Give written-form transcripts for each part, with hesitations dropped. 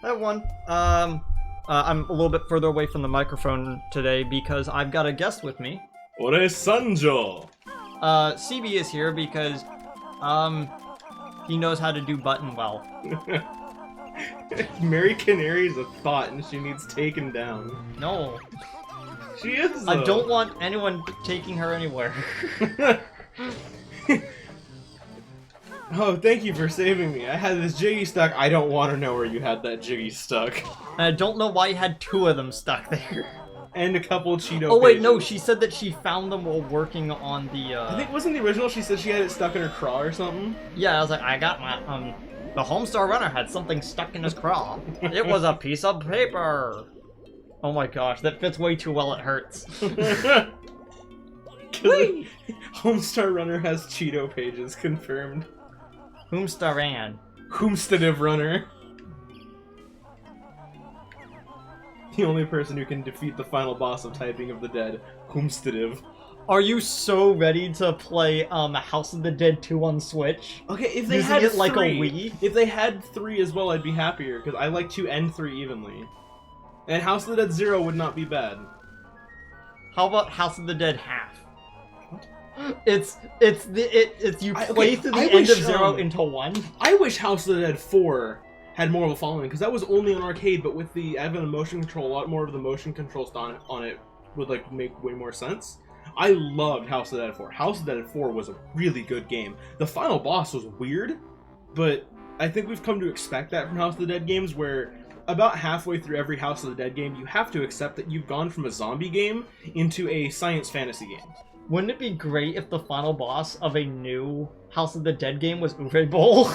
I won. I'm a little bit further away from the microphone today because I've got a guest with me. Ore Sanjo! CB is here because, he knows how to do button well. Mary Canary is a thought and she needs taken down. No. She is, though. I don't want anyone taking her anywhere. Oh, thank you for saving me. I had this jiggy stuck. I don't want to know where you had that jiggy stuck. I don't know why you had 2 of them stuck there. And a couple Cheeto Oh wait, pages. no, she said that she found them while working on the, I think, wasn't the original, she said she had it stuck in her craw or something? Yeah, I was like, I got my, the Homestar Runner had something stuck in his craw. It was a piece of paper. Oh my gosh, that fits way too well, it hurts. Homestar Runner has Cheeto pages, confirmed. Homestaran. Homesteadive Runner. The only person who can defeat the final boss of Typing of the Dead, Homesteadive. Are you so ready to play House of the Dead 2 on Switch? Okay, if they Using had it like three, a Wii? If they had 3 as well, I'd be happier, because I like 2 and 3 evenly. And House of the Dead 0 would not be bad. How about House of the Dead half? What? It's you play through the end wish, of 0 into 1. I wish House of the Dead 4 had more of a following, because that was only on arcade, but with the advent of motion control, a lot more of the motion controls on it would like make way more sense. I loved House of the Dead 4. House of the Dead 4 was a really good game. The final boss was weird, but I think we've come to expect that from House of the Dead games, where about halfway through every House of the Dead game, you have to accept that you've gone from a zombie game into a science fantasy game. Wouldn't it be great if the final boss of a new House of the Dead game was Uwe Boll?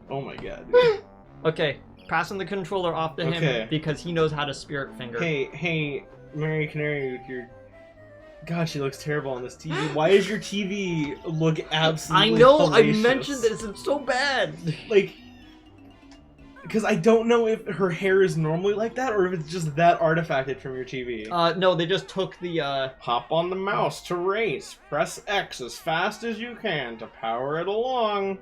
Oh my god. Dude. Okay, passing the controller off to him because he knows how to spirit finger. Hey, Mary Canary, with your... God, she looks terrible on this TV. Why does your TV look absolutely I know, hellacious? I mentioned this, it's so bad. Like, because I don't know if her hair is normally like that, or if it's just that artifacted from your TV. No, they just took the, Hop on the mouse to race. Press X as fast as you can to power it along.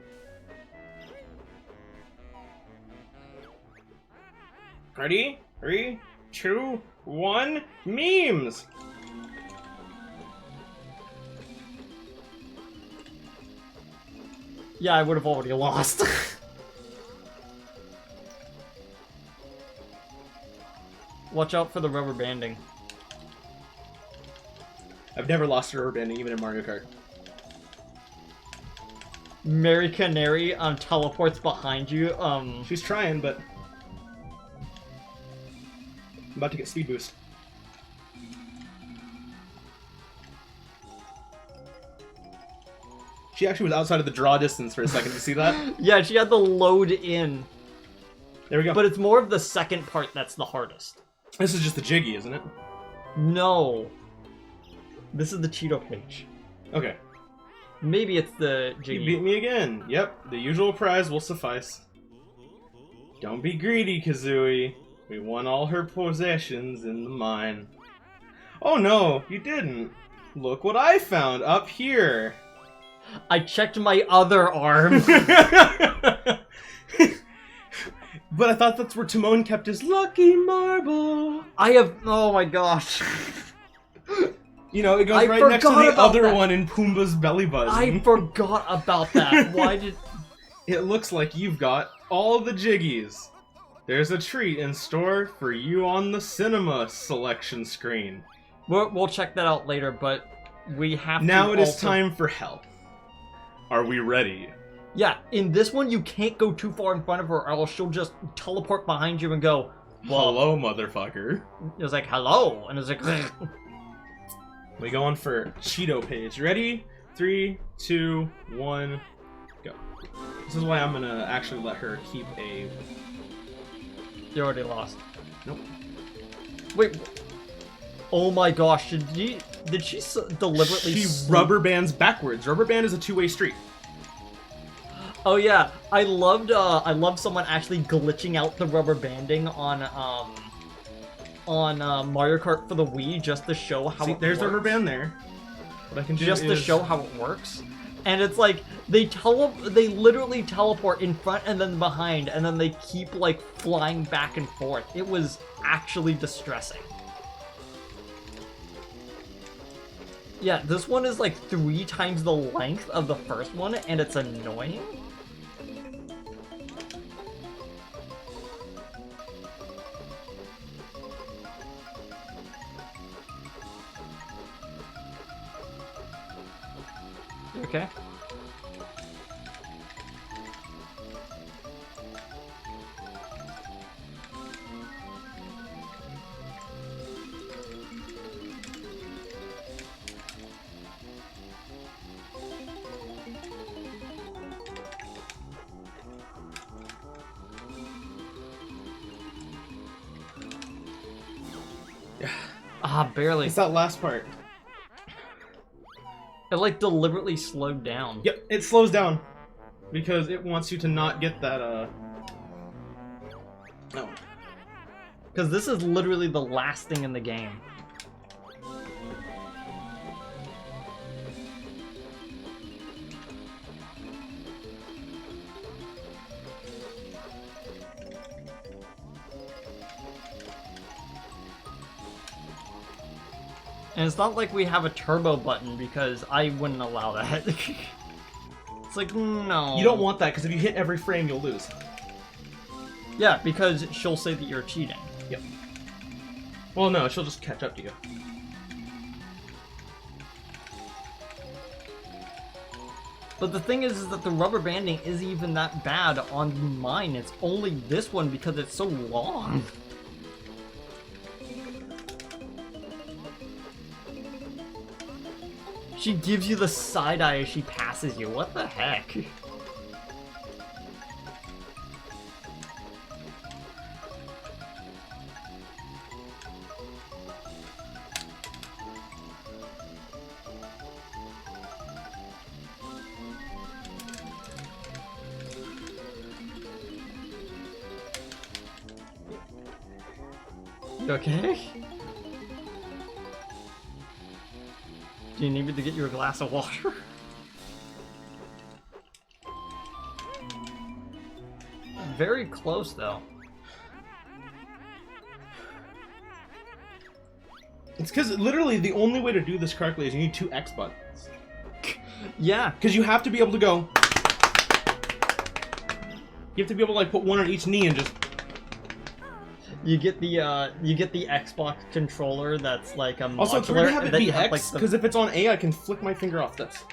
Ready? 3, 2, 1, memes! Yeah, I would have already lost. Watch out for the rubber banding. I've never lost a rubber banding, even in Mario Kart. Mary Canary teleports behind you. She's trying, but I'm about to get speed boost. She actually was outside of the draw distance for a second. Did you see that? Yeah, she had the load in. There we go. But it's more of the second part that's the hardest. This is just the jiggy, isn't it? No. This is the Cheeto page. Okay. Maybe it's the You jiggy. beat me again. Yep, the usual prize will suffice. Don't be greedy, Kazooie. We won all her possessions in the mine. Oh no, you didn't. Look what I found up here. I checked my other arm. But I thought that's where Timon kept his lucky marble. I have... Oh my gosh. You know, it goes I right next to forgot the about other that. one in Pumbaa's belly button. I forgot about that. Why did... It looks like you've got all the jiggies. There's a treat in store for you on the cinema selection screen. We'll check that out later, but we have Now to it is also... time for hell. Are we ready? Yeah, in this one, you can't go too far in front of her, or else she'll just teleport behind you and go, well, Hello, motherfucker. it was like, hello, and it was like, We going for Cheeto page. Ready? 3, 2, 1, go. This is why I'm gonna actually let her keep a... you already lost. Nope. Wait, oh my gosh, did she deliberately She rubber bands backwards. Rubber band is a two-way street. Oh yeah, I loved someone actually glitching out the rubber banding on Mario Kart for the Wii just to show how See, it there's the works. rubber band there. What I can do Just to is... show how it works. And it's like they literally teleport in front and then behind, and then they keep like flying back and forth. It was actually distressing. Yeah, this one is like 3 times the length of the first one, and it's annoying. Okay. Ah, barely. It's that last part. It like deliberately slowed down. Yep, it slows down because it wants you to not get that. No. Because this is literally the last thing in the game. And it's not like we have a turbo button, because I wouldn't allow that. It's like, no. You don't want that, because if you hit every frame, you'll lose. Yeah, because she'll say that you're cheating. Yep. Well, no, she'll just catch up to you. But the thing is that the rubber banding isn't even that bad on mine. It's only this one because it's so long. She gives you the side eye as she passes you. What the heck? You okay? Do you need me to get you a glass of water? Very close, though. It's because literally the only way to do this correctly is you need 2 X buttons. Yeah. Because you have to be able to go. You have to be able to like put one on each knee and just. You get the Xbox controller that's like a Also, it's weird to have it be X, because like if it's on A, I can flick my finger off this.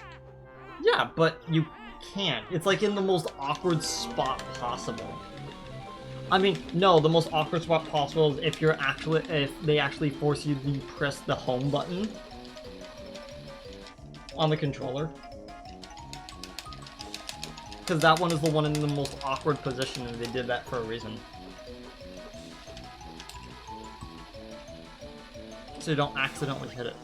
Yeah, but you can't. It's like in the most awkward spot possible. I mean, no, the most awkward spot possible is if they actually force you to press the home button on the controller. Because that one is the one in the most awkward position, and they did that for a reason. So you don't accidentally hit it.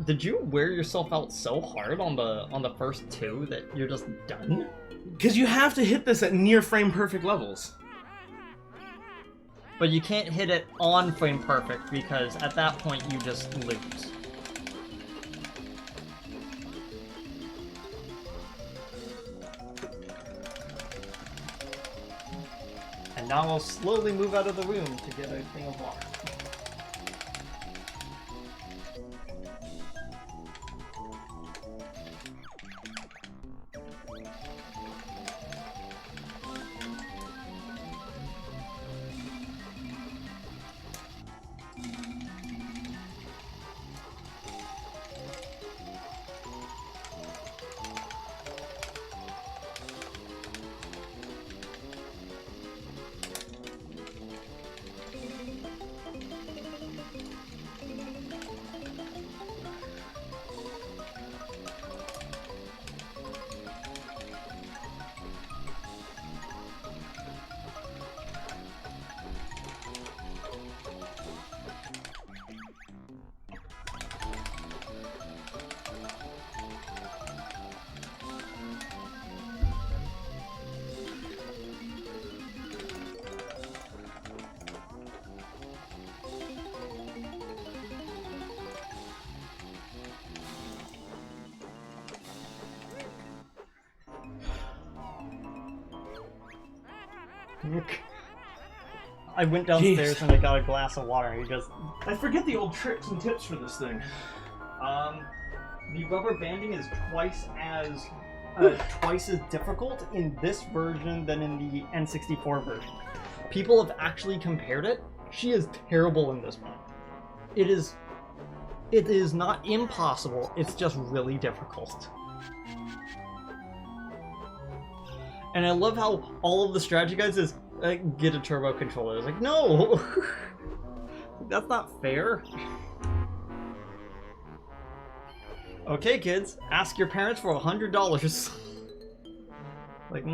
Did you wear yourself out so hard on the first 2 that you're just done? Because you have to hit this at near frame perfect levels. But you can't hit it on frame perfect, because at that point you just lose. And now I'll slowly move out of the room to get a thing of water. I went downstairs Jeez. and I got a glass of water and he just... I forget the old tricks and tips for this thing. The rubber banding is twice as difficult in this version than in the N64 version. People have actually compared it. She is terrible in this one. It is not impossible, it's just really difficult. And I love how all of the strategy guides is, get a turbo controller. It's like, no! That's not fair. Okay, kids, ask your parents for $100. Like,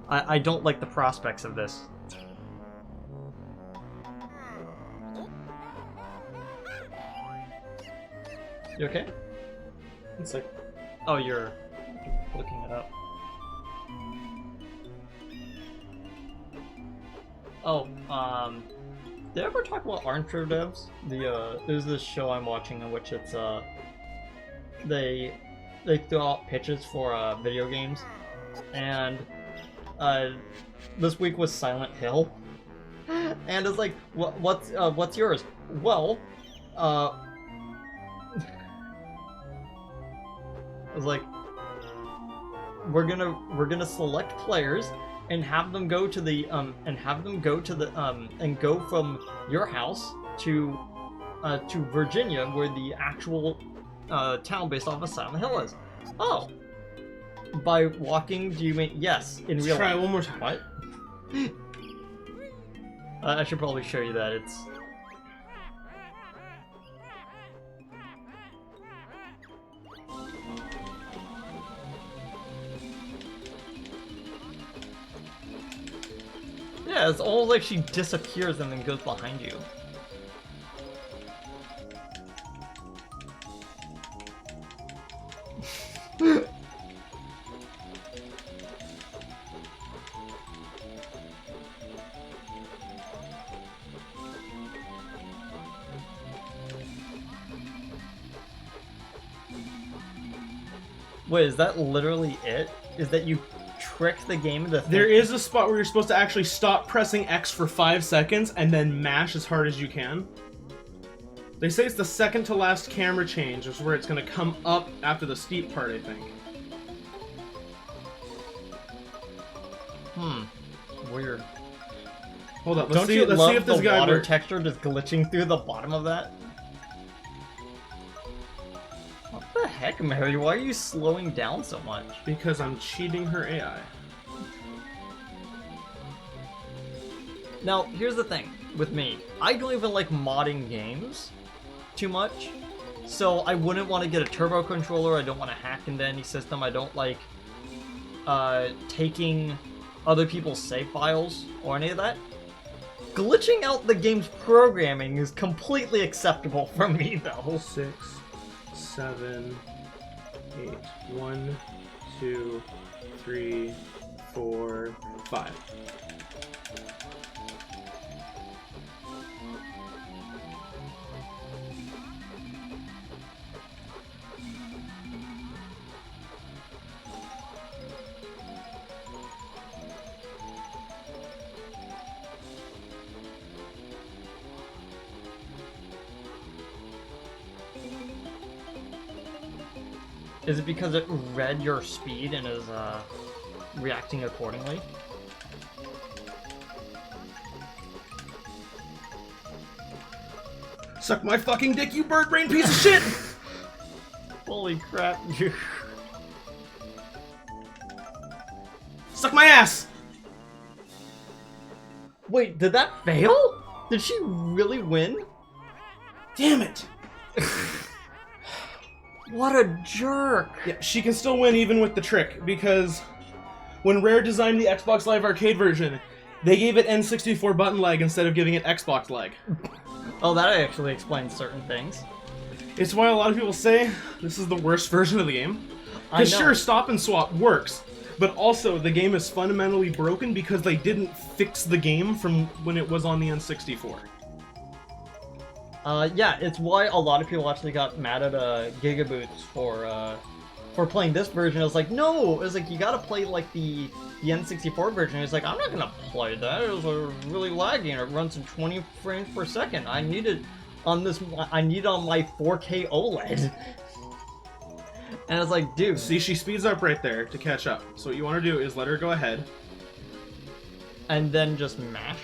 I don't like the prospects of this. You okay? It's like, Oh, you're looking it up. Oh, did I ever talk about Armchair Devs? There's this show I'm watching in which it's, they throw out pitches for, video games, and, this week was Silent Hill, and it's like, what's yours? Well, I was like, we're gonna select players and have them go to the and go from your house to Virginia, where the actual town based off of Silent Hill is. Oh, by walking? Do you mean yes? In real try life. one more time. What? I should probably show you that. It's. Yeah, it's almost like she disappears and then goes behind you. Wait, is that literally it? Is that you trick the game into There is a spot where you're supposed to actually stop pressing X for 5 seconds and then mash as hard as you can. They say it's the second to last camera change is where it's going to come up after the steep part, I think. Weird. Hold up, Don't you let's love see if this the guy water works. texture just glitching through the bottom of that? What the heck, Mary? Why are you slowing down so much? Because I'm cheating her AI. Now, here's the thing with me. I don't even like modding games too much. So I wouldn't want to get a turbo controller. I don't want to hack into any system. I don't like taking other people's save files or any of that. Glitching out the game's programming is completely acceptable for me, though. 6, 7, 8. 1, 2, 3, 4, 5. Is it because it read your speed and is reacting accordingly? Suck my fucking dick, you bird brain piece of shit! Holy crap, you. Suck my ass! Wait, did that fail? Did she really win? Damn it! What a jerk! Yeah, she can still win even with the trick, because when Rare designed the Xbox Live Arcade version, they gave it N64 button lag instead of giving it Xbox lag. Oh, that actually explains certain things. It's why a lot of people say this is the worst version of the game. I Because know. sure, stop and swap works, but also the game is fundamentally broken because they didn't fix the game from when it was on the N64. Yeah, it's why a lot of people actually got mad at Gigaboots for for playing this version, I was like, no, it was like, you gotta play like the N64 version. He's like, I'm not gonna play that. It was really laggy and it runs in 20 frames per second. I need it on this. I need it on my 4K OLED. And I was like, dude. See, she speeds up right there to catch up. So what you want to do is let her go ahead. And then just mash.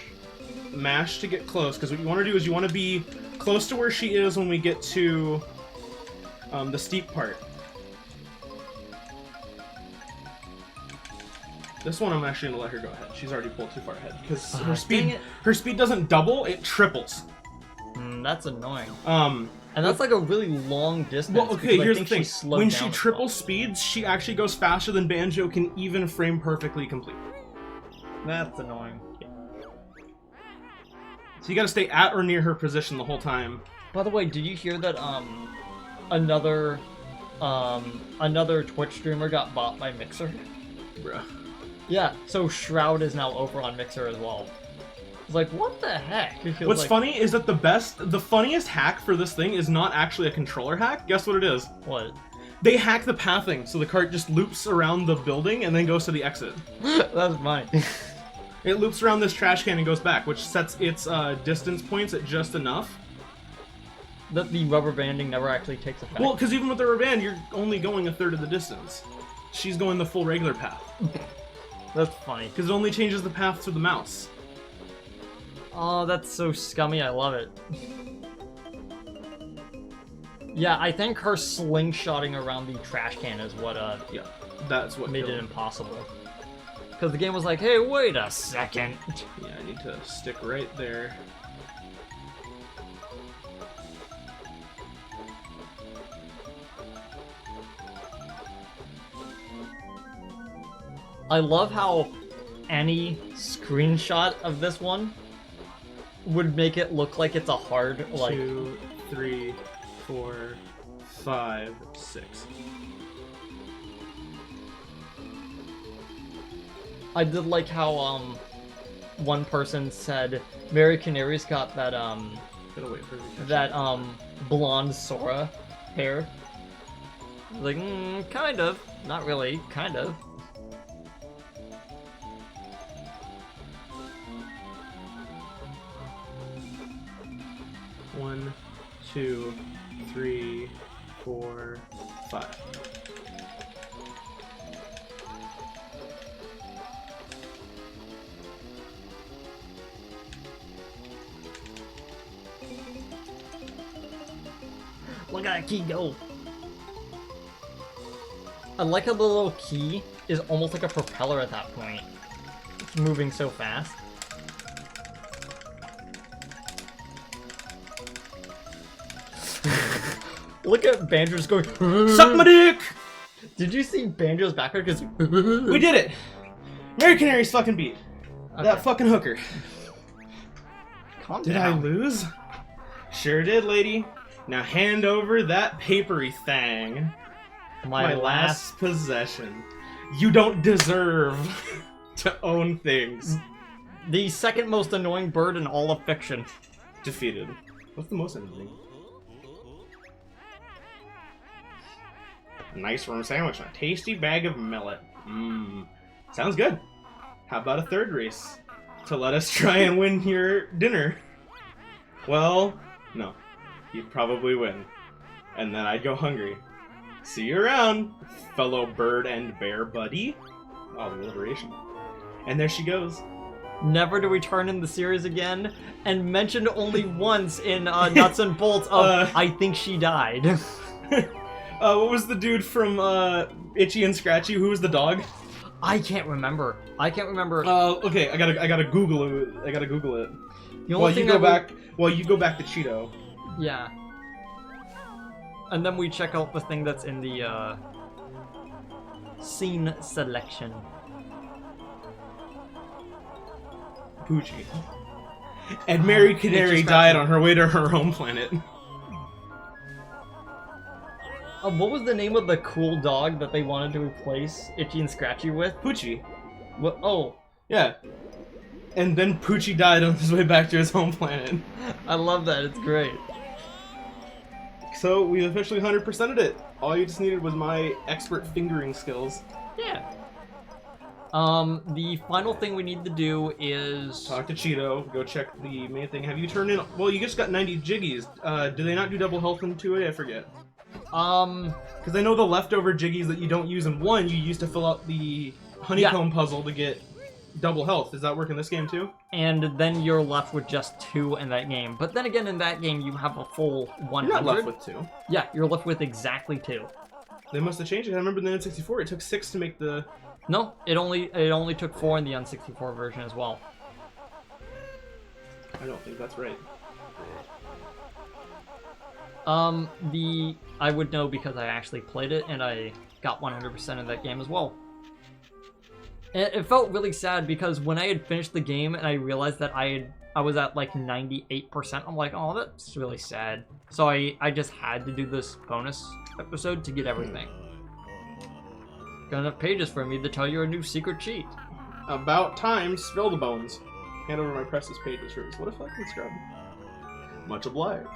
Mash to get close, because what you want to do is you want to be close to where she is when we get to the steep part. This one I'm actually gonna let her go ahead. She's already pulled too far ahead because her speed doesn't double; it triples. That's annoying. And that's like a really long distance. Well, okay, here's the thing: when she triples well. speeds, she actually goes faster than Banjo can even frame perfectly complete. That's annoying. So you got to stay at or near her position the whole time. By the way, did you hear that another Twitch streamer got bought by Mixer? Bruh. Yeah, so Shroud is now over on Mixer as well. It's like, what the heck? What's funny is that the funniest hack for this thing is not actually a controller hack. Guess what it is? What? They hack the pathing, so the cart just loops around the building and then goes to the exit. That's funny. It loops around this trash can and goes back, which sets its distance points at just enough. That the rubber banding never actually takes effect. Well, because even with the rubber band, you're only going a third of the distance. She's going the full regular path. That's funny. Because it only changes the path to the mouse. Oh, that's so scummy. I love it. Yeah, I think her slingshotting around the trash can is what yeah, that's what made it impossible. Because the game was like, hey, wait a second. Yeah, I need to stick right there. I love how any screenshot of this one would make it look like it's a hard, like... 2, 3, 4, 5, 6. I did like how, one person said, Mary Canary's got that, Gotta wait for her to catch that, up. blonde Sora hair. Like, kind of. Not really, kind of. One, 2, 3, 4, 5. Look at that key go. I like how the little key is almost like a propeller at that point. It's moving so fast. Look at Banjo's going. Suck my dick! Did you see Banjo's background? Because we did it! Mary Canary's fucking beat. Okay. That fucking hooker. Calm did down. I lose? Sure did, lady. Now hand over that papery thing. My last possession. You don't deserve to own things. The second most annoying bird in all of fiction. Defeated. What's the most annoying? Nice firm sandwich and a tasty bag of millet. Mmm. Sounds good. How about a third race? To let us try and win your dinner. Well, no. You'd probably win. And then I'd go hungry. See you around, fellow bird and bear buddy. Oh, the liberation. And there she goes. Never to return in the series again, and mentioned only once in Nuts and Bolts of I think she died. What was the dude from Itchy and Scratchy? Who was the dog? I can't remember. Okay, I gotta Google it. I gotta Google it. The only thing you go back to Cheeto. Yeah. And then we check out the thing that's in the scene selection. Poochie. And Mary Canary died on her way to her home planet. What was the name of the cool dog that they wanted to replace Itchy and Scratchy with? Poochie. What? Oh. Yeah. And then Poochie died on his way back to his home planet. I love that. It's great. So we officially 100%ed it. All you just needed was my expert fingering skills. Yeah. The final thing we need to do is... Talk to Cheeto, go check the main thing. Have you turned in... Well, you just got 90 jiggies. Do they not do double health in 2A? I forget. Because I know the leftover jiggies that you don't use in 1, you use to fill out the honeycomb puzzle to get double health. Does that work in this game too? And then you're left with just 2 in that game. But then again, in that game, you have a full 100. You're not left with 2. Yeah, you're left with exactly 2. They must have changed it. I remember in the N64, it took 6 to make the... No, it only took 4 in the N64 version as well. I don't think that's right. I would know because I actually played it and I got 100% in that game as well. And it felt really sad because when I had finished the game and I realized that I was at like 98%, I'm like, oh, that's really sad. So I just had to do this bonus episode to get everything. Got enough pages for me to tell you a new secret cheat. About time, spill the bones. Hand over my precious pages for What if I can scrub? Much obliged.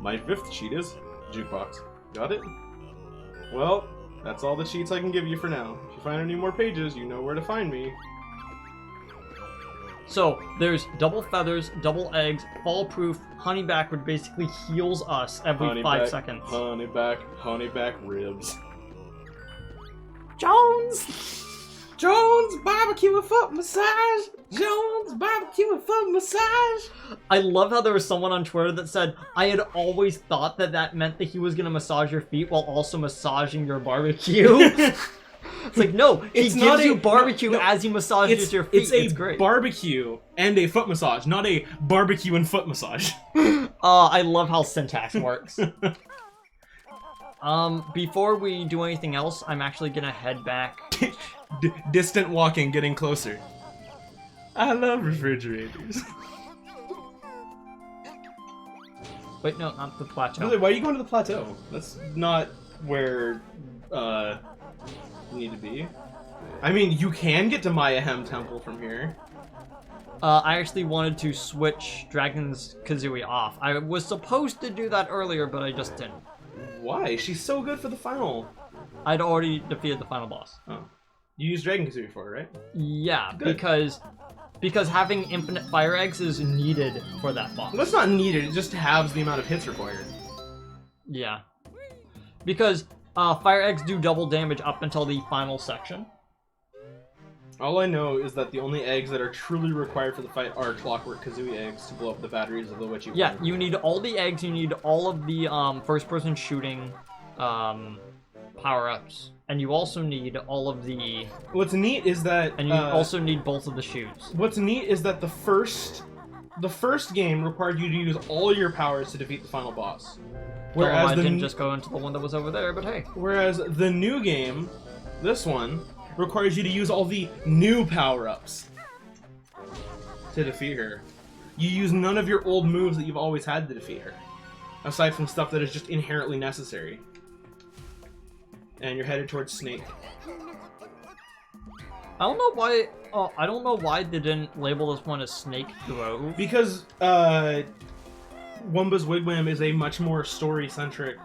My 5th cheat is jukebox. Got it? Well, that's all the cheats I can give you for now. If you find any more pages, you know where to find me. So, there's double feathers, double eggs, fall proof, honeyback, which basically heals us every 5 seconds. Honeyback ribs. Jones! Jones barbecue and foot massage! Jones barbecue and foot massage! I love how there was someone on Twitter that said, I had always thought that meant that he was going to massage your feet while also massaging your barbecue. It's like, no, he gives you barbecue as he massages your feet. It's great. Barbecue and a foot massage, not a barbecue and foot massage. I love how syntax works. Before we do anything else, I'm actually gonna head back. Distant walking, getting closer. I love refrigerators. Wait, no, not the plateau. Really, why are you going to the plateau? That's not where we need to be. I mean, you can get to Mayahem Temple from here. I actually wanted to switch Dragon's Kazooie off. I was supposed to do that earlier, but I just didn't. Why? She's so good for the final. I'd already defeated the final boss. Oh. You used Dragon Kazooie for it, right? Yeah, good. because having infinite fire eggs is needed for that boss. Well, that's not needed, it just halves the amount of hits required. Yeah. Because fire eggs do double damage up until the final section. All I know is that the only eggs that are truly required for the fight are Clockwork Kazooie eggs to blow up the batteries of the Witchy. Yeah, you need all the eggs, you need all of the first-person shooting power-ups, and you also need all of the... What's neat is that... And you also need both of the shoes. What's neat is that the first game required you to use all your powers to defeat the final boss. Whereas I didn't just go into the one that was over there, but hey. Whereas the new game, this one, requires you to use all the new power-ups to defeat her. You use none of your old moves that you've always had to defeat her, aside from stuff that is just inherently necessary. And you're headed towards Snake. I don't know why. Oh, I don't know why they didn't label this one as Snake Grove. Because Wumba's Wigwam is a much more story-centric.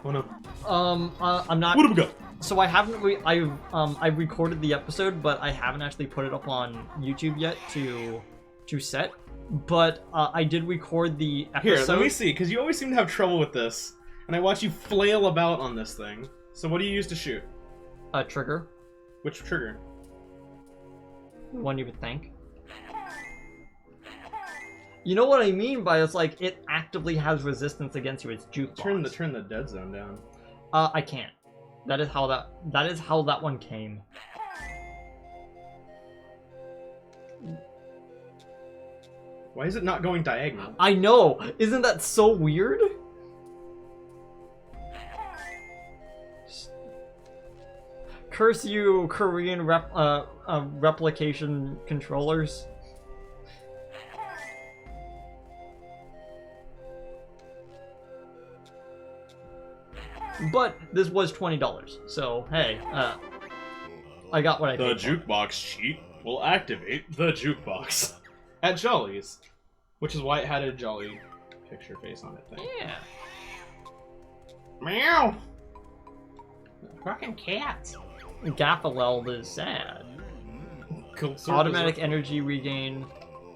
Oh no. I'm not. What have we got? So I haven't. I've recorded the episode, but I haven't actually put it up on YouTube yet to set. But I did record the episode. Here, let me see, because you always seem to have trouble with this, and I watch you flail about on this thing. So what do you use to shoot? A trigger. Which trigger? One you would think. You know what I mean by it's like it actively has resistance against you. It's jukebox. Turn the dead zone down. I can't. That is how that one came. Why is it not going diagonal? I know. Isn't that so weird? Curse you, Korean replication controllers. But this was $20, so hey, I got what I paid for. The jukebox cheat will activate the jukebox at Jolly's, which is why it had a Jolly picture face on it thing. Yeah. Meow. Fucking cats. Gaffaleld is sad. Cool. Automatic energy regain.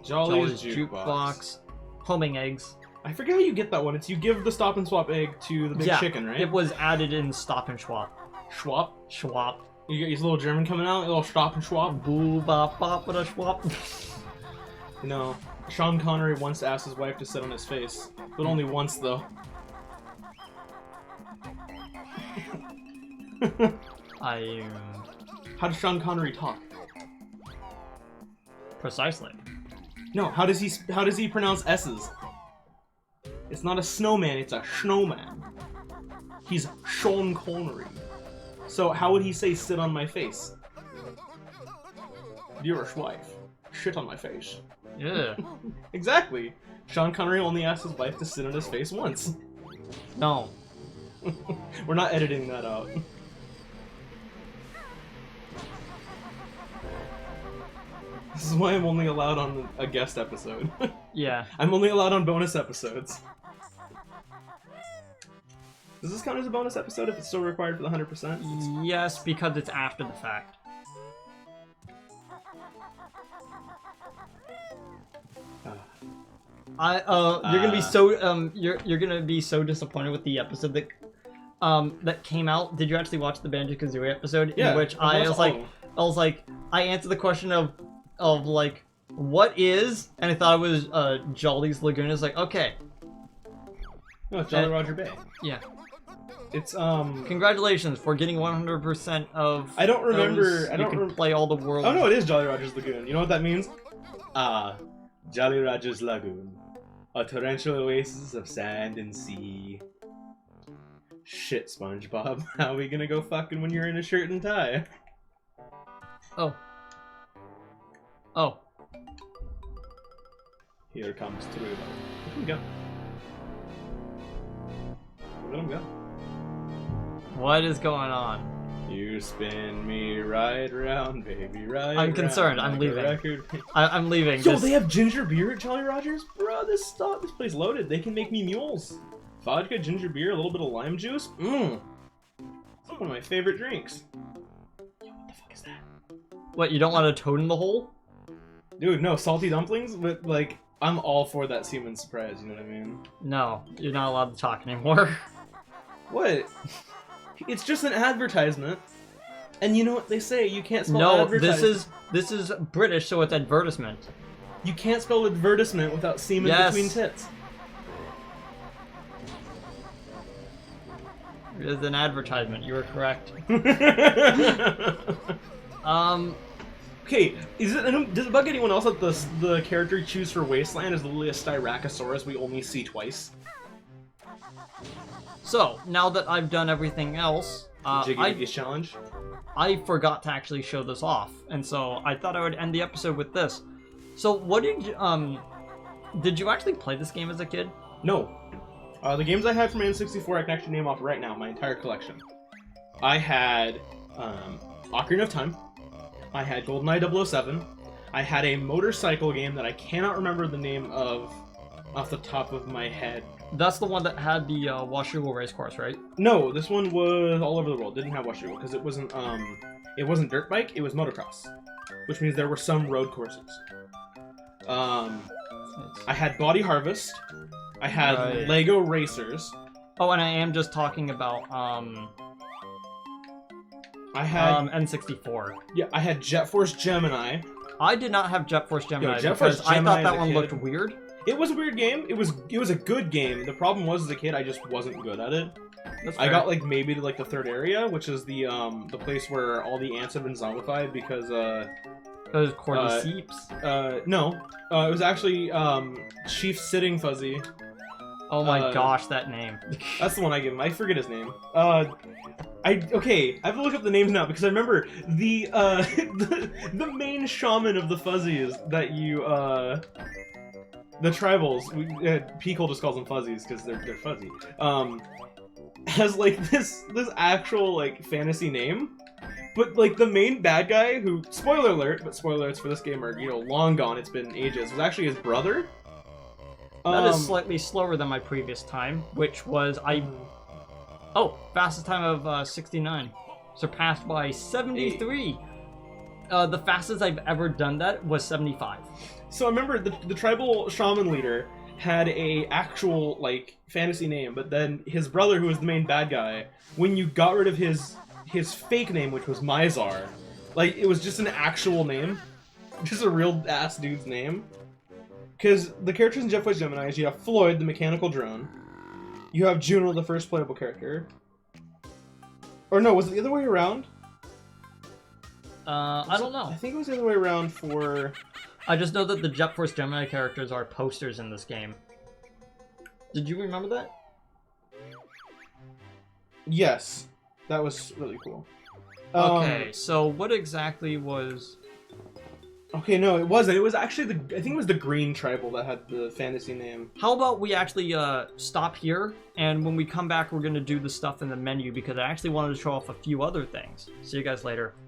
Jolly's Jolly's jukebox. jukebox. Homing eggs. I forget how you get that one. It's you give the stop and swap egg to the big chicken, right? It was added in Stop and Schwap. Schwab. Schwap. You got his little German coming out, a little stop and swap. Boo bop bop with a schwap. You know, Sean Connery once asked his wife to sit on his face, but only once though. How does Sean Connery talk? Precisely. No, how does he pronounce S's? It's not a snowman, it's a snowman. He's Sean Connery. So how would he say sit on my face? Dearest wife, shit on my face. Yeah. Exactly. Sean Connery only asked his wife to sit on his face once. No. We're not editing that out. This is why I'm only allowed on a guest episode. Yeah. I'm only allowed on bonus episodes. Does this count as a bonus episode if it's still required for the 100%? Yes, because it's after the fact. You're gonna be so you're gonna be so disappointed with the episode that came out. Did you actually watch the Banjo-Kazooie episode? Yeah, In which I was like, I answered the question of like, what is, and I thought it was Jolly's Lagoon. It's like, okay. No, it's Jolly Roger Bay. Yeah. It's Congratulations for getting 100% of. I don't remember. You can play all the world. Oh no, it is Jolly Roger's Lagoon. You know what that means? Jolly Roger's Lagoon, a torrential oasis of sand and sea. Shit, SpongeBob, how are we gonna go fucking when you're in a shirt and tie? Oh. Oh. Here comes Trudeau. Let him go. Let him go. What is going on? You spin me right round, baby, right. I'm concerned. round, I'm like a leaving. record. I'm leaving. Yo, they have ginger beer at Jolly Rogers? Bro, this place loaded. They can make me mules. Vodka, ginger beer, a little bit of lime juice. Mmm. One of my favorite drinks. Yo, what the fuck is that? What, you don't want a toad in the hole? Dude, no, salty dumplings, but like, I'm all for that semen surprise, you know what I mean? No, you're not allowed to talk anymore. What? It's just an advertisement. And you know what they say, you can't spell No, advertisement. this is British, so it's advertisement. You can't spell advertisement without semen between tits. It is an advertisement, you were correct. Okay, does it bug anyone else that the character you choose for Wasteland is literally a Styracosaurus we only see twice? So, now that I've done everything else, Jiggy challenge? I forgot to actually show this off, and so I thought I would end the episode with this. So, what did you actually play this game as a kid? No. The games I had from N64 I can actually name off right now, my entire collection. I had Ocarina of Time. I had GoldenEye 007. I had a motorcycle game that I cannot remember the name of off the top of my head. That's the one that had the Washugal race course, right? No, this one was all over the world. Didn't have Washugal because it wasn't dirt bike. It was motocross, which means there were some road courses. I had Body Harvest. I had Lego Racers. Oh, and I am just talking about I had N64. Yeah, I had Jet Force Gemini. I did not have Jet Force Gemini Jet Force because I Gemini thought that as a one kid. looked weird. It was a weird game. It was a good game. The problem was as a kid I just wasn't good at it. That's I fair. got like maybe to like the third area, which is the place where all the ants have been zombified because Those Cordy Seeps. No. It was actually Chief Sitting Fuzzy. Oh my gosh, that name. That's the one I give him. I forget his name. I have to look up the names now because I remember the the main shaman of the fuzzies that you the tribals. Pico just calls them fuzzies because they're fuzzy. Has like this actual like fantasy name, but like the main bad guy who, spoiler alert, but spoiler alerts for this game are long gone. It's been ages. Was actually his brother. That is slightly slower than my previous time, which was Oh, fastest time of 69. Surpassed by 73. The fastest I've ever done that was 75. So I remember the tribal shaman leader had a actual like fantasy name, but then his brother, who was the main bad guy, when you got rid of his fake name, which was Mizar, like it was just an actual name, just a real ass dude's name. Because the characters in Jet Force Gemini is you have Floyd, the mechanical drone, you have Juno, the first playable character, or no, was it the other way around? I don't know. I think it was the other way around for... I just know that the Jet Force Gemini characters are posters in this game. Did you remember that? Yes. That was really cool. Okay, so what exactly was... Okay, no, it wasn't. It was actually I think it was the Green Tribal that had the fantasy name. How about we actually stop here, and when we come back we're going to do the stuff in the menu, because I actually wanted to show off a few other things. See you guys later.